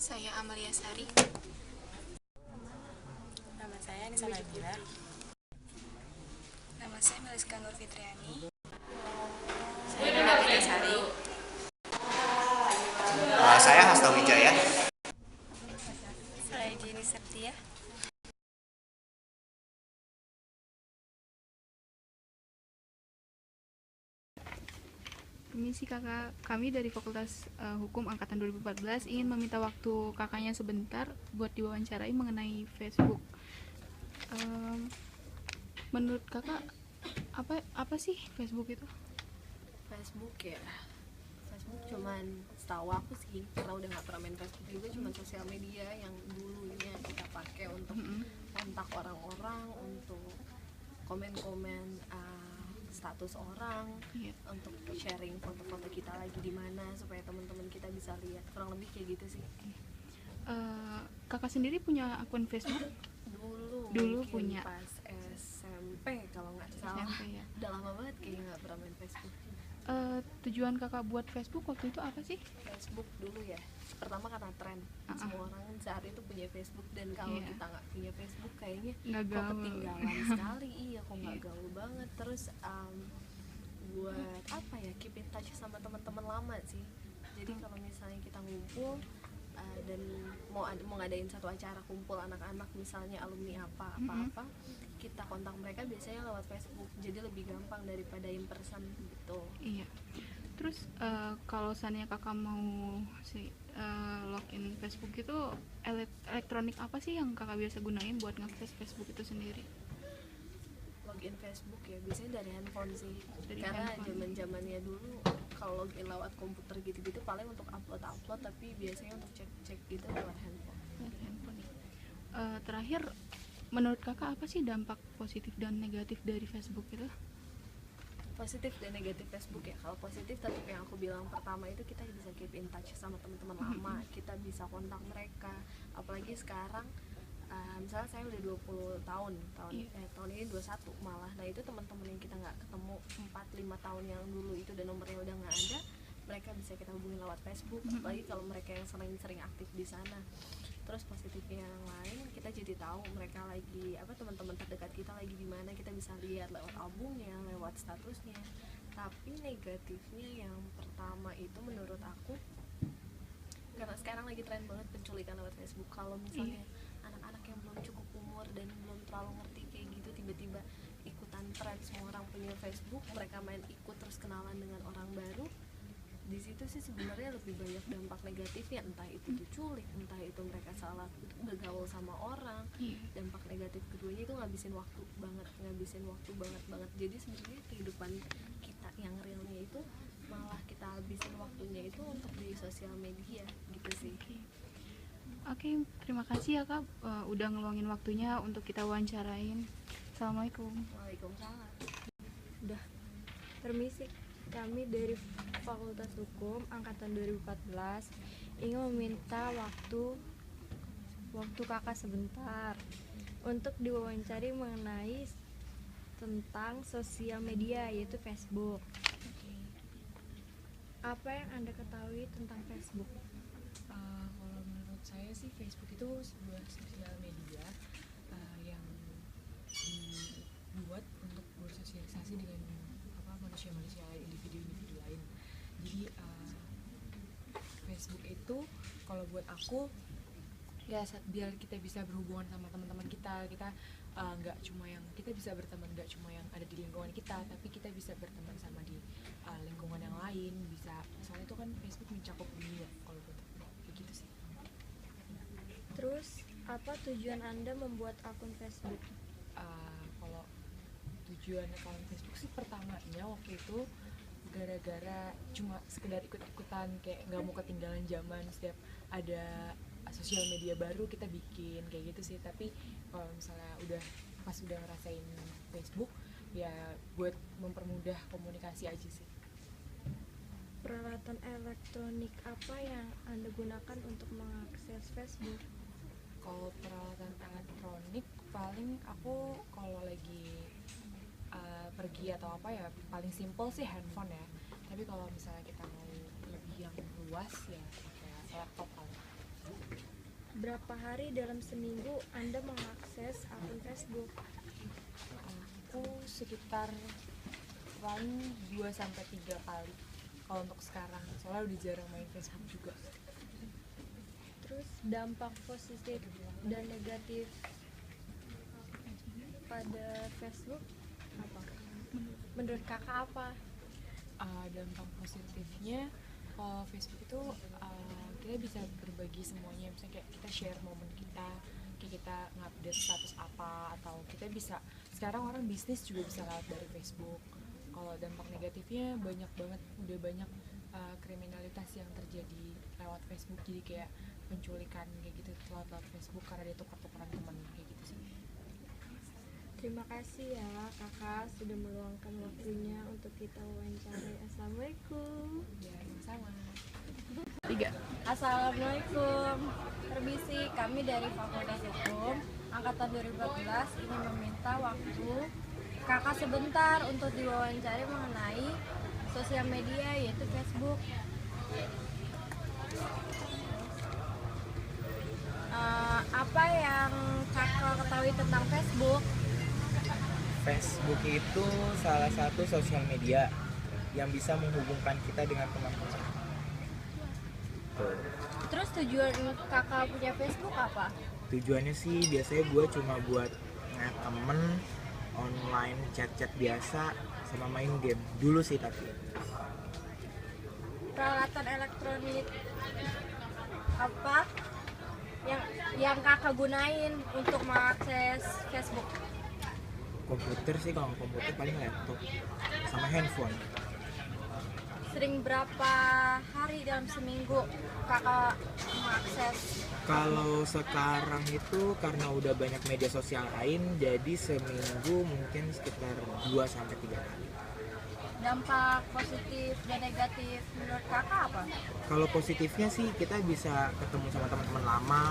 Saya Amalia Sari. Nama saya Nisa Nabila. Nama saya Meliska Nur Fitriani. Saya Nabila Sari. Saya Hasta Wijaya. Saya Jenny Septia. Permisi kakak, kami dari Fakultas Hukum Angkatan 2014 ingin meminta waktu kakaknya sebentar buat diwawancarai mengenai Facebook. Menurut kakak, apa sih Facebook itu? Facebook ya. Facebook cuman setahu aku sih, karena udah nggak pernah main Facebook juga, cuman sosial media yang dulunya kita pakai untuk kontak orang-orang, untuk komen-komen status orang, untuk sharing foto-foto kita lagi di mana supaya teman-teman kita bisa lihat, kurang lebih kayak gitu sih. Kakak sendiri punya akun Facebook? Dulu punya. Pas SMP kalau nggak salah. SMP, ya. Udah lama banget kayaknya nggak pernah main Facebook. Tujuan kakak buat Facebook waktu itu apa sih? Facebook dulu ya, pertama karena tren, semua orang saat itu punya Facebook, dan kalau kita nggak punya Facebook kayaknya Nggak kok gaul. ketinggalan sekali. Iya, kok nggak gaul banget. Terus buat apa ya, keep in touch sama teman-teman lama sih. Jadi kalau misalnya kita ngumpul dan mau ngadain satu acara kumpul anak-anak, misalnya alumni apa, kita kontak mereka biasanya lewat Facebook, jadi lebih gampang daripada in person gitu. Iya. Terus kalau seandainya kakak mau login Facebook itu elektronik apa sih yang kakak biasa gunain buat ngakses Facebook itu sendiri? Login Facebook ya biasanya dari handphone sih, Karena zaman-zamannya dulu kalau login lewat komputer gitu-gitu paling untuk upload, tapi biasanya untuk cek-cek gitu lewat handphone. Terakhir, menurut kakak apa sih dampak positif dan negatif dari Facebook itu? Positif dan negatif Facebook ya. Kalau positif tadi yang aku bilang pertama itu, kita bisa keep in touch sama teman-teman lama, kita bisa kontak mereka. Apalagi sekarang misalnya saya udah 20 tahun ini 21 malah. Nah itu teman-teman yang kita nggak ketemu 4-5 tahun yang dulu itu dan nomornya udah nggak ada, mereka bisa kita hubungi lewat Facebook. Apalagi kalau mereka yang sering aktif di sana. Terus positifnya yang lain, kita jadi tahu mereka lagi teman-teman terdekat kita lagi di mana, kita bisa lihat lewat albumnya, lewat statusnya. Tapi negatifnya yang pertama itu menurut aku, karena sekarang lagi tren banget penculikan lewat Facebook. Kalau misalnya anak-anak yang belum cukup umur dan belum terlalu ngerti kayak gitu, tiba-tiba ikutan tren semua orang punya Facebook, mereka main ikut terus kenalan dengan orang baru. Di situ sih sebenarnya lebih banyak dampak negatifnya, entah itu diculik, entah itu mereka salah bergaul sama orang. Dampak negatif keduanya itu ngabisin waktu banget. Jadi sebenarnya kehidupan kita yang realnya itu malah kita habisin waktunya itu untuk di sosial media gitu sih. Oke, terima kasih ya kak, udah ngeluangin waktunya untuk kita wawancarain. Assalamualaikum. Waalaikumsalam. Udah. Permisi, kami dari Fakultas Hukum Angkatan 2014 ingin meminta waktu kakak sebentar untuk diwawancari mengenai tentang sosial media, yaitu Facebook. Apa yang Anda ketahui tentang Facebook? Kalau menurut saya sih, Facebook itu sebuah sosial media yang dibuat untuk bersosialisasi dengan manusia-manusia, individu-individu lain. Jadi Facebook itu kalau buat aku ya biar kita bisa berhubungan sama teman-teman kita nggak cuma yang kita bisa berteman nggak cuma yang ada di lingkungan kita, tapi kita bisa berteman sama di lingkungan yang lain. Bisa, soalnya itu kan Facebook mencakup dunia kalau buat aku kayak gitu sih. Terus apa tujuan Anda membuat akun Facebook? Kalau tujuan akun Facebook sih pertamanya waktu itu gara-gara cuma sekedar ikut-ikutan, kayak nggak mau ketinggalan zaman, setiap ada sosial media baru kita bikin kayak gitu sih. Tapi kalau misalnya pas udah ngerasain Facebook ya buat mempermudah komunikasi aja sih. Peralatan elektronik apa yang Anda gunakan untuk mengakses Facebook? Kalau peralatan elektronik paling aku kalau lagi pergi atau apa ya paling simple sih handphone ya. Tapi kalau misalnya kita mau lebih yang luas ya pakai laptop paling. berapa hari dalam seminggu Anda mengakses akun Facebook? Aku sekitar paling 2-3 kali kalau untuk sekarang, soalnya udah jarang main Facebook juga. Terus dampak positif dan negatif pada Facebook apa? Menurut kakak apa? Dampak positifnya kalau Facebook itu kita bisa berbagi semuanya, misalnya kayak kita share momen kita, kayak kita ngupdate status apa, atau kita bisa, sekarang orang bisnis juga bisa lewat dari Facebook. Kalau dampak negatifnya banyak banget, udah banyak kriminalitas yang terjadi lewat Facebook, jadi kayak penculikan kayak gitu lewat Facebook karena dia tukar-tukaran teman kayak gitu sih. Terima kasih ya kakak sudah meluangkan waktunya untuk kita wawancara. Assalamualaikum. Ya, sama. 3. Assalamualaikum. Permisi, kami dari Fakultas Hukum angkatan 2014 ingin meminta waktu kakak sebentar untuk diwawancari mengenai sosial media yaitu Facebook. Apa yang kakak ketahui tentang Facebook? Facebook itu salah satu sosial media yang bisa menghubungkan kita dengan teman-teman. Tuh. Terus tujuan kakak punya Facebook apa? Tujuannya sih biasanya gue cuma buat nge temen, online, chat-chat biasa, sama main game. Dulu sih tapi. Peralatan elektronik apa yang kakak gunain untuk mengakses Facebook? Komputer sih, kalau komputer paling laptop sama handphone. Sering berapa hari dalam seminggu kakak mengakses? Kalau sekarang itu karena udah banyak media sosial lain, jadi seminggu mungkin sekitar 2-3 kali. Dampak positif dan negatif menurut kakak apa? Kalau positifnya sih kita bisa ketemu sama teman-teman lama,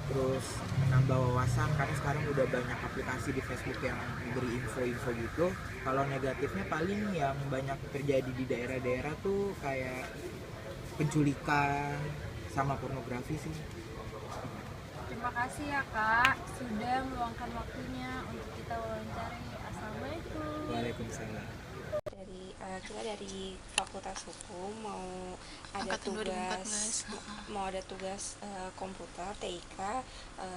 terus menambah wawasan karena sekarang udah banyak aplikasi di Facebook yang beri info-info gitu. Kalau negatifnya paling yang banyak terjadi di daerah-daerah tuh kayak penculikan sama pornografi sih. Terima kasih ya kak sudah meluangkan waktunya untuk kita wawancari. Assalamualaikum. Waalaikumsalam. Kita dari Fakultas Hukum mau ada Angkatan tugas 2014. tugas komputer TIK.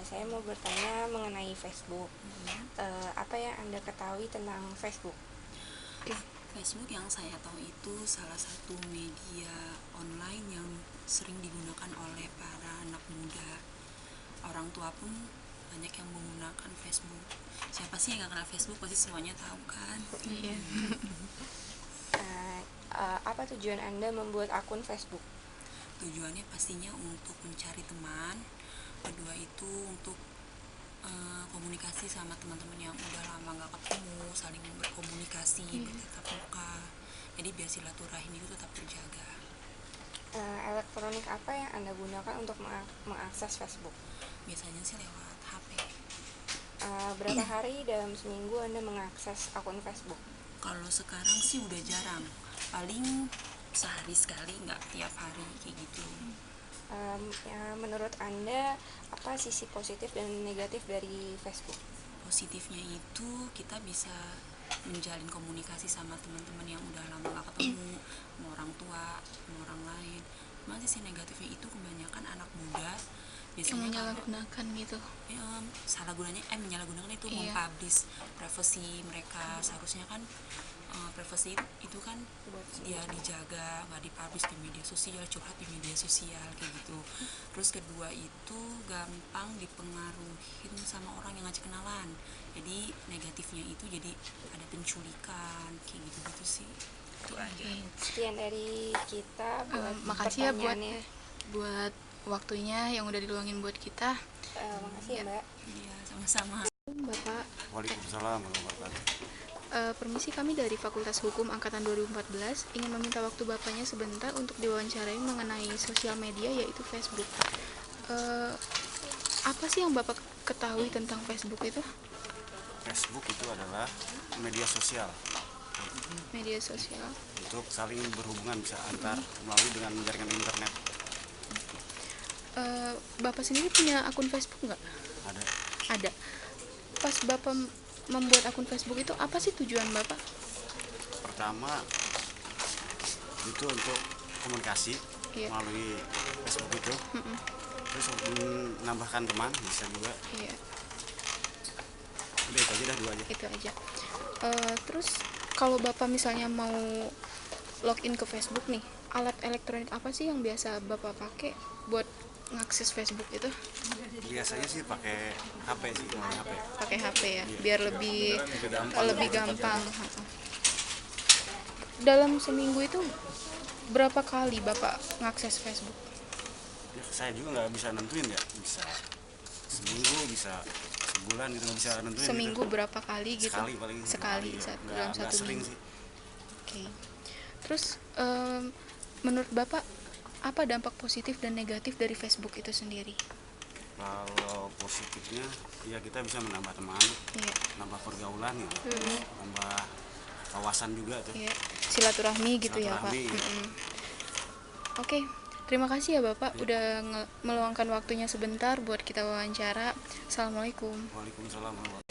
Saya mau bertanya mengenai Facebook. Apa yang Anda ketahui tentang Facebook? Facebook yang saya tahu itu salah satu media online yang sering digunakan oleh para anak muda. Orang tua pun banyak yang menggunakan Facebook. Siapa sih yang gak kenal Facebook? Pasti semuanya tahu kan? Iya. Apa tujuan Anda membuat akun Facebook? Tujuannya pastinya untuk mencari teman. Kedua itu untuk komunikasi sama teman-teman yang udah lama gak ketemu, saling berkomunikasi, bertatap muka. Jadi biar silaturahim itu tetap terjaga. Elektronik apa yang Anda gunakan untuk mengakses Facebook? Biasanya sih lewat HP. Berapa hari dalam seminggu Anda mengakses akun Facebook? Kalau sekarang sih udah jarang, paling sehari sekali, nggak tiap hari kayak gitu. Menurut Anda apa sisi positif dan negatif dari Facebook? Positifnya itu kita bisa menjalin komunikasi sama teman-teman yang udah lama gak ketemu, sama orang tua, sama orang lain. Cuma sisi negatifnya itu kebanyakan anak muda Yang biasanya menyalahgunakan gitu. salah gunanya menyalahgunakan itu Iya. mempublish privasi mereka. Seharusnya kan privasi itu kan ya dijaga, nggak dipublish di media sosial, curhat di media sosial kayak gitu. Terus kedua itu gampang dipengaruhin sama orang yang ngajak kenalan. Jadi negatifnya itu jadi ada penculikan kayak gitu sih. Itu aja. Sekian dari kita buat Makasih ya pertanyaannya. buat waktunya yang udah diluangin buat kita. Makasih ya Mbak. Iya, sama-sama. Bapak, Waalaikumsalam warahmatullahi wabarakatuh. permisi, kami dari Fakultas Hukum Angkatan 2014 ingin meminta waktu Bapaknya sebentar untuk diwawancarai mengenai sosial media yaitu Facebook. Apa sih yang Bapak ketahui tentang Facebook itu? Facebook itu adalah media sosial Media sosial. untuk saling berhubungan bisa antar melalui dengan jaringan internet. Bapak sendiri punya akun Facebook nggak? Ada. Ada. Pas Bapak membuat akun Facebook itu apa sih tujuan Bapak? Pertama itu untuk komunikasi Iya. melalui Facebook itu. Mm-mm. Terus menambahkan teman bisa juga. Iya, Udah itu aja dah, 2 aja. itu aja. Terus kalau Bapak misalnya mau login ke Facebook nih, alat elektronik apa sih yang biasa Bapak pakai buat ngakses Facebook itu? Biasanya sih pakai HP sih, pakai HP. Pakai HP ya, biar lebih gampang. Dalam seminggu itu berapa kali Bapak ngakses Facebook? Ya, saya juga nggak bisa nentuin ya, bisa seminggu, bisa sebulan gitu, nggak bisa nentuin. Seminggu gitu. berapa kali gitu? Sekali paling. Sekali ya. dalam Nggak satu sering minggu. sih. Oke. Terus menurut Bapak apa dampak positif dan negatif dari Facebook itu sendiri? Kalau positifnya ya kita bisa menambah teman, Iya. nambah pergaulan gitu, nambah wawasan juga tuh. Iya. Silaturahmi gitu ya Pak. Silaturahmi, iya. Mm-mm. Oke, terima kasih ya Bapak udah meluangkan waktunya sebentar buat kita wawancara. Assalamualaikum. Waalaikumsalam warahmatullahi wabarakatuh.